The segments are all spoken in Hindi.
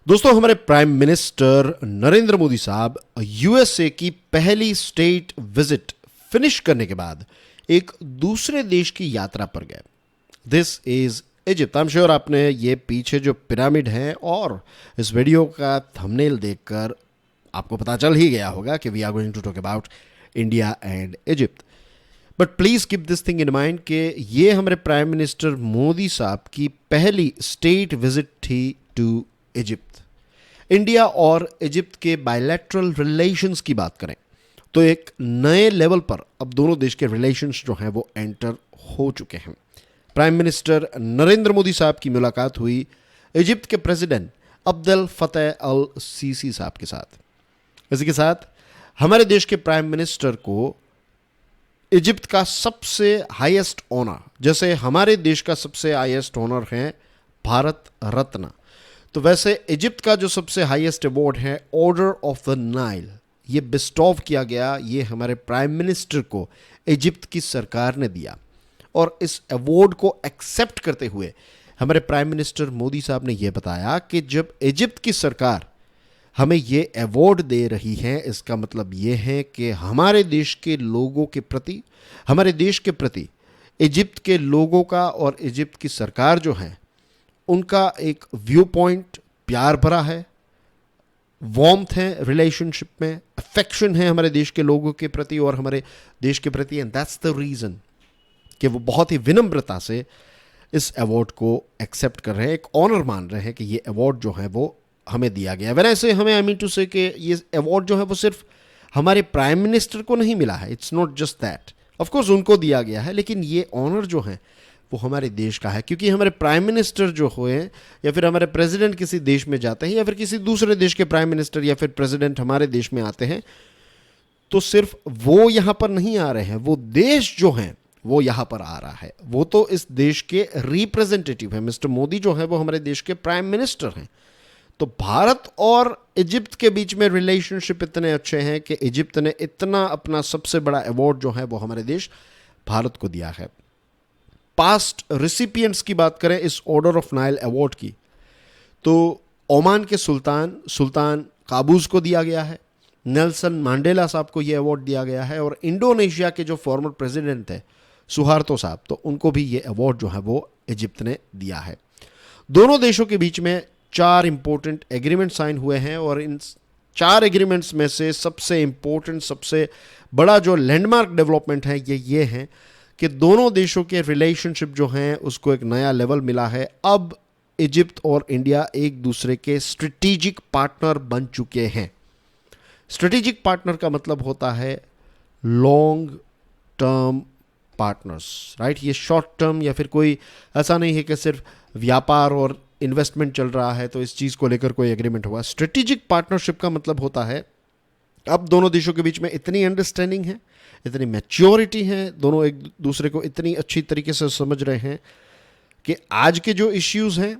दोस्तों, हमारे प्राइम मिनिस्टर नरेंद्र मोदी साहब यूएसए की पहली स्टेट विजिट फिनिश करने के बाद एक दूसरे देश की यात्रा पर गए। This is Egypt. I am sure आपने ये पीछे जो पिरामिड है और इस वीडियो का थंबनेल देखकर आपको पता चल ही गया होगा कि we are going to talk about India and Egypt. But please keep this thing in mind कि ये हमारे प्राइम मिनिस्टर मोदी साहब की पहली स्टेट विजिट थी टू इजिप्ट। इंडिया और इजिप्ट के बायलैटरल रिलेशंस की बात करें तो एक नए लेवल पर अब दोनों देश के रिलेशंस जो हैं वो एंटर हो चुके हैं। प्राइम मिनिस्टर नरेंद्र मोदी साहब की मुलाकात हुई इजिप्ट के प्रेसिडेंट अब्देल फतेह अल सीसी साहब के साथ। इसी के साथ हमारे देश के प्राइम मिनिस्टर को इजिप्ट का सबसे हाईएस्ट ऑनर, जैसे हमारे देश का सबसे हाईएस्ट ऑनर है भारत रत्न, तो वैसे इजिप्ट का जो सबसे हाईएस्ट अवार्ड है ऑर्डर ऑफ द नाइल, ये बिस्टॉव किया गया। ये हमारे प्राइम मिनिस्टर को इजिप्ट की सरकार ने दिया और इस अवार्ड को एक्सेप्ट करते हुए हमारे प्राइम मिनिस्टर मोदी साहब ने यह बताया कि जब इजिप्ट की सरकार हमें ये अवार्ड दे रही है, इसका मतलब ये है कि हमारे देश के लोगों के प्रति, हमारे देश के प्रति इजिप्ट के लोगों का और इजिप्ट की सरकार जो है उनका एक व्यू पॉइंट प्यार भरा है, वार्मथ है रिलेशनशिप में, अफेक्शन है हमारे देश के लोगों के प्रति और हमारे देश के प्रति। एंड दैट्स द रीज़न कि वो बहुत ही विनम्रता से इस अवार्ड को एक्सेप्ट कर रहे हैं, एक ऑनर मान रहे हैं कि ये अवार्ड जो है वो हमें दिया गया। वैसे ऐसे हमें आई मीन टू से कि ये अवार्ड जो है वो सिर्फ हमारे प्राइम मिनिस्टर को नहीं मिला है। It's not just that, of course उनको दिया गया है, लेकिन ये ऑनर जो है वो हमारे देश का है, क्योंकि हमारे प्राइम मिनिस्टर जो हुए या फिर हमारे प्रेसिडेंट किसी देश में जाते हैं या फिर किसी दूसरे देश के प्राइम मिनिस्टर या फिर प्रेसिडेंट हमारे देश में आते हैं तो सिर्फ वो यहाँ पर नहीं आ रहे हैं, वो देश जो हैं वो यहाँ पर आ रहा है, वो तो इस देश के रिप्रेजेंटेटिव है। मिस्टर मोदी जो है वो हमारे देश के प्राइम मिनिस्टर हैं। तो भारत और इजिप्ट के बीच में रिलेशनशिप इतने अच्छे हैं कि इजिप्ट ने इतना अपना सबसे बड़ा अवार्ड जो है वो हमारे देश भारत को दिया है। पास्ट रिसिपिएंट्स की बात करें इस ऑर्डर ऑफ नाइल अवार्ड की, तो ओमान के सुल्तान काबूस को दिया गया है, नेल्सन मंडेला साहब को यह अवार्ड दिया गया है और इंडोनेशिया के जो फॉर्मर प्रेसिडेंट थे सुहार्तो साहब, तो उनको भी ये अवार्ड जो है वो इजिप्ट ने दिया है। दोनों देशों के बीच में 4 इंपॉर्टेंट एग्रीमेंट साइन हुए हैं और इन 4 एग्रीमेंट्स में से सबसे इंपॉर्टेंट, सबसे बड़ा जो लैंडमार्क डेवलपमेंट है ये है कि दोनों देशों के रिलेशनशिप जो हैं उसको एक नया लेवल मिला है। अब इजिप्ट और इंडिया एक दूसरे के स्ट्रेटेजिक पार्टनर बन चुके हैं। स्ट्रेटेजिक पार्टनर का मतलब होता है लॉन्ग टर्म पार्टनर्स, राइट। ये शॉर्ट टर्म या फिर कोई ऐसा नहीं है कि सिर्फ व्यापार और इन्वेस्टमेंट चल रहा है तो इस चीज़ को लेकर कोई एग्रीमेंट हुआ। स्ट्रेटेजिक पार्टनरशिप का मतलब होता है अब दोनों देशों के बीच में इतनी अंडरस्टैंडिंग है, इतनी मैच्योरिटी है, दोनों एक दूसरे को इतनी अच्छी तरीके से समझ रहे हैं कि आज के जो इश्यूज़ हैं,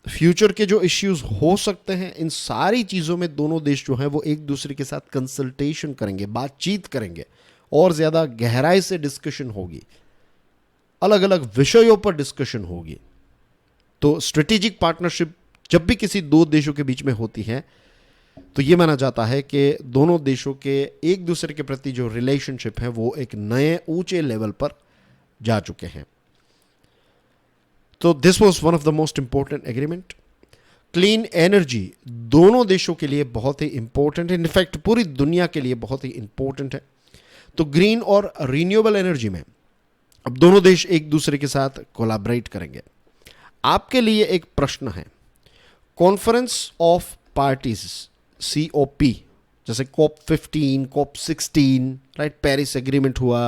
फ्यूचर के जो इश्यूज़ हो सकते हैं, इन सारी चीज़ों में दोनों देश जो हैं वो एक दूसरे के साथ कंसल्टेशन करेंगे, बातचीत करेंगे और ज़्यादा गहराई से डिस्कशन होगी, अलग अलग विषयों पर डिस्कशन होगी। तो स्ट्रेटेजिक पार्टनरशिप जब भी किसी दो देशों के बीच में होती है तो ये माना जाता है कि दोनों देशों के एक दूसरे के प्रति जो रिलेशनशिप है वो एक नए ऊंचे लेवल पर जा चुके हैं। तो this was one of the most important agreement. Clean energy दोनों देशों के लिए बहुत ही इंपॉर्टेंट है, इनफैक्ट पूरी दुनिया के लिए बहुत ही इंपॉर्टेंट है। तो ग्रीन और रिन्यूएबल एनर्जी में अब दोनों देश एक दूसरे के साथ कोलैबोरेट करेंगे। आपके लिए एक प्रश्न है, कॉन्फ्रेंस ऑफ पार्टीज COP, जैसे COP15, COP16, right, Paris agreement हुआ,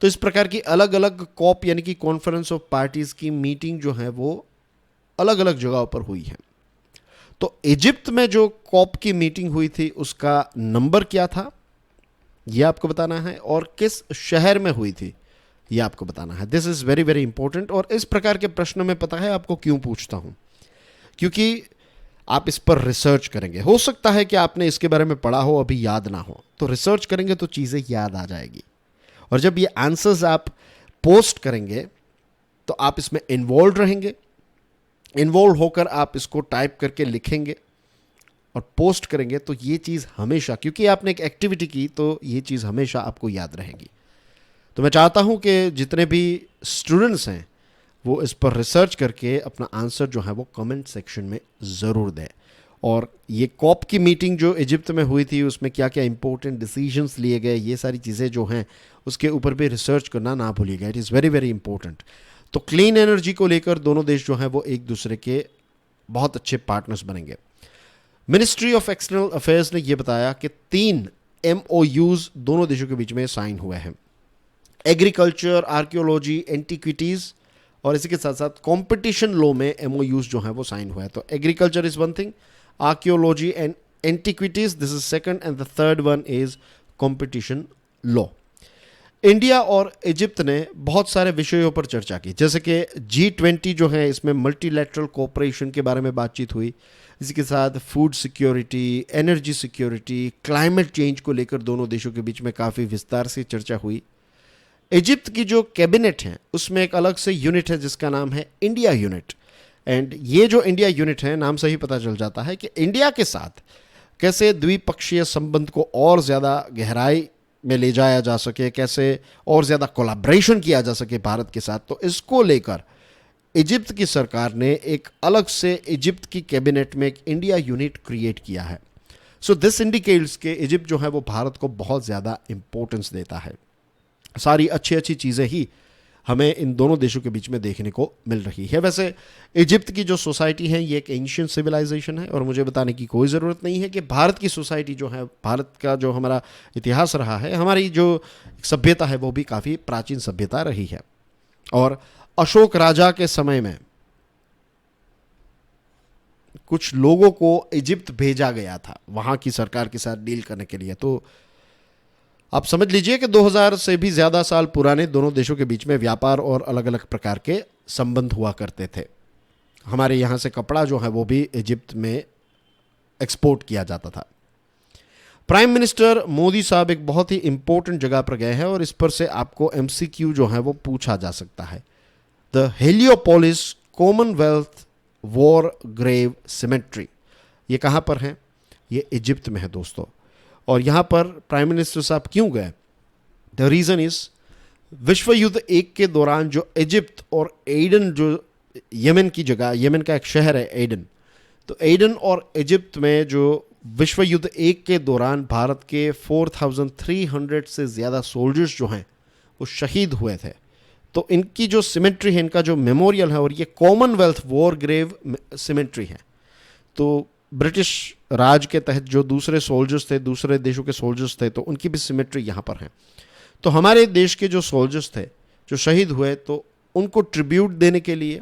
तो इस प्रकार की अलग अलग COP यानी कि कॉन्फ्रेंस ऑफ पार्टीज की मीटिंग जो है वो अलग अलग जगहों पर हुई है। तो इजिप्ट में जो COP की मीटिंग हुई थी उसका नंबर क्या था यह आपको बताना है और किस शहर में हुई थी यह आपको बताना है। This is very very important. और इस प्रकार के प्रश्न में पता है आपको क्यों पूछता हूं, क्योंकि आप इस पर रिसर्च करेंगे। हो सकता है कि आपने इसके बारे में पढ़ा हो, अभी याद ना हो, तो रिसर्च करेंगे तो चीज़ें याद आ जाएगी। और जब ये आंसर्स आप पोस्ट करेंगे तो आप इसमें इन्वॉल्व रहेंगे इन्वॉल्व होकर आप इसको टाइप करके लिखेंगे और पोस्ट करेंगे तो ये चीज़ हमेशा, क्योंकि आपने एक एक्टिविटी की तो ये चीज़ हमेशा आपको याद रहेगी। तो मैं चाहता हूं कि जितने भी स्टूडेंट्स हैं वो इस पर रिसर्च करके अपना आंसर जो है वो कमेंट सेक्शन में ज़रूर दें। और ये कॉप की मीटिंग जो इजिप्ट में हुई थी उसमें क्या क्या इंपॉर्टेंट डिसीजंस लिए गए, ये सारी चीज़ें जो हैं उसके ऊपर भी रिसर्च करना ना भूलिएगा। It is very very important. तो क्लीन एनर्जी को लेकर दोनों देश जो हैं वो एक दूसरे के बहुत अच्छे पार्टनर्स बनेंगे। मिनिस्ट्री ऑफ एक्सटर्नल अफेयर्स ने यह बताया कि 3 MOUs दोनों देशों के बीच में साइन हुए हैं। एग्रीकल्चर, आर्कियोलॉजी, एंटीक्विटीज़ और इसी के साथ साथ कंपटीशन लॉ में MOUs जो हैं वो साइन हुए हैं। तो agriculture is one thing, archaeology and antiquities this is second, and the third one is competition law. India और इजिप्ट ने बहुत सारे विषयों पर चर्चा की, जैसे कि G20 जो है इसमें मल्टीलैटरल कोऑपरेशन के बारे में बातचीत हुई। इसी के साथ food security, energy security, climate change को लेकर दोनों देशों के बीच में काफ़ी विस्तार से चर्चा हुई। इजिप्ट की जो कैबिनेट है उसमें एक अलग से यूनिट है जिसका नाम है इंडिया यूनिट। एंड ये जो इंडिया यूनिट है, नाम से ही पता चल जाता है कि इंडिया के साथ कैसे द्विपक्षीय संबंध को और ज़्यादा गहराई में ले जाया जा सके, कैसे और ज़्यादा कोलैबोरेशन किया जा सके भारत के साथ। तो इसको लेकर इजिप्ट की सरकार ने एक अलग से इजिप्ट की कैबिनेट में एक इंडिया यूनिट क्रिएट किया है। सो दिस इंडिकेट्स कि इजिप्ट जो है वो भारत को बहुत ज़्यादा इंपॉर्टेंस देता है। सारी अच्छी अच्छी चीज़ें ही हमें इन दोनों देशों के बीच में देखने को मिल रही है। वैसे इजिप्ट की जो सोसाइटी है ये एक एंशिएंट सिविलाइजेशन है, और मुझे बताने की कोई ज़रूरत नहीं है कि भारत की सोसाइटी जो है, भारत का जो हमारा इतिहास रहा है, हमारी जो सभ्यता है वो भी काफ़ी प्राचीन सभ्यता रही है। और अशोक राजा के समय में कुछ लोगों को इजिप्ट भेजा गया था वहाँ की सरकार के साथ डील करने के लिए। तो आप समझ लीजिए कि 2000 से भी ज़्यादा साल पुराने दोनों देशों के बीच में व्यापार और अलग अलग प्रकार के संबंध हुआ करते थे। हमारे यहाँ से कपड़ा जो है वो भी इजिप्ट में एक्सपोर्ट किया जाता था। प्राइम मिनिस्टर मोदी साहब एक बहुत ही इंपॉर्टेंट जगह पर गए हैं और इस पर से आपको MCQ जो है वो पूछा जा सकता है। The Heliopolis commonwealth war grave cemetery, ये कहाँ पर है? ये इजिप्ट में है दोस्तों। और यहाँ पर प्राइम मिनिस्टर साहब क्यों गए? द रीज़न इज़ विश्व युद्ध एक के दौरान जो इजिप्ट और एडन, जो यमन की जगह, यमन का एक शहर है एडन, तो एडन और इजिप्ट में जो विश्व युद्ध एक के दौरान भारत के 4300 से ज़्यादा सोल्जर्स जो हैं वो शहीद हुए थे। तो इनकी जो सिमेट्री है, इनका जो मेमोरियल है, और ये कॉमनवेल्थ वॉर ग्रेव सिमेट्री है। तो ब्रिटिश राज के तहत जो दूसरे सोल्जर्स थे, दूसरे देशों के सोल्जर्स थे, तो उनकी भी सिमेट्री यहाँ पर है। तो हमारे देश के जो सोल्जर्स थे जो शहीद हुए, तो उनको ट्रिब्यूट देने के लिए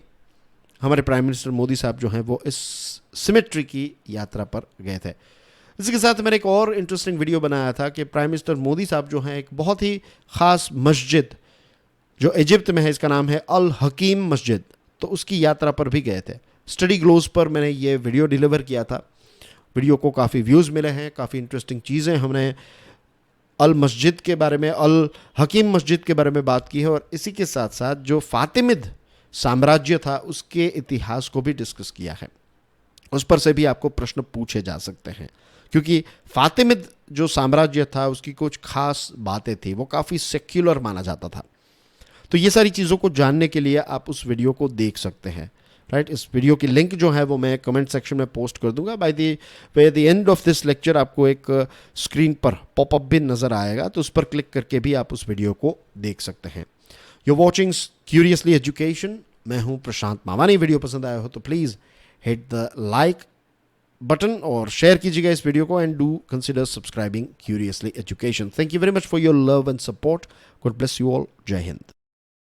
हमारे प्राइम मिनिस्टर मोदी साहब जो हैं वो इस सिमेट्री की यात्रा पर गए थे। इसी के साथ मैंने एक और इंटरेस्टिंग वीडियो बनाया था कि प्राइम मिनिस्टर मोदी साहब जो हैं एक बहुत ही ख़ास मस्जिद जो इजिप्ट में है, इसका नाम है अल हकीम मस्जिद, तो उसकी यात्रा पर भी गए थे। स्टडी ग्लोज पर मैंने ये वीडियो डिलीवर किया था। वीडियो को काफ़ी व्यूज़ मिले हैं, काफ़ी इंटरेस्टिंग चीज़ें हमने अल मस्जिद के बारे में, अल हकीम मस्जिद के बारे में बात की है, और इसी के साथ साथ जो फातिमिद साम्राज्य था उसके इतिहास को भी डिस्कस किया है। उस पर से भी आपको प्रश्न पूछे जा सकते हैं, क्योंकि फातिमिद जो साम्राज्य था उसकी कुछ खास बातें थी, वो काफ़ी सेक्युलर माना जाता था। तो ये सारी चीज़ों को जानने के लिए आप उस वीडियो को देख सकते हैं, राइट। इस वीडियो की लिंक जो है वो मैं कमेंट सेक्शन में पोस्ट कर दूंगा। By the end of this lecture आपको एक स्क्रीन पर पॉपअप भी नज़र आएगा, तो उस पर क्लिक करके भी आप उस वीडियो को देख सकते हैं। यू वॉचिंग क्यूरियसली एजुकेशन, मैं हूं प्रशांत मावानी। वीडियो पसंद आया हो तो please hit the like button और शेयर कीजिएगा इस वीडियो को, and do consider subscribing curiously education. Thank you very much for your love and support. God bless you all. जय हिंद।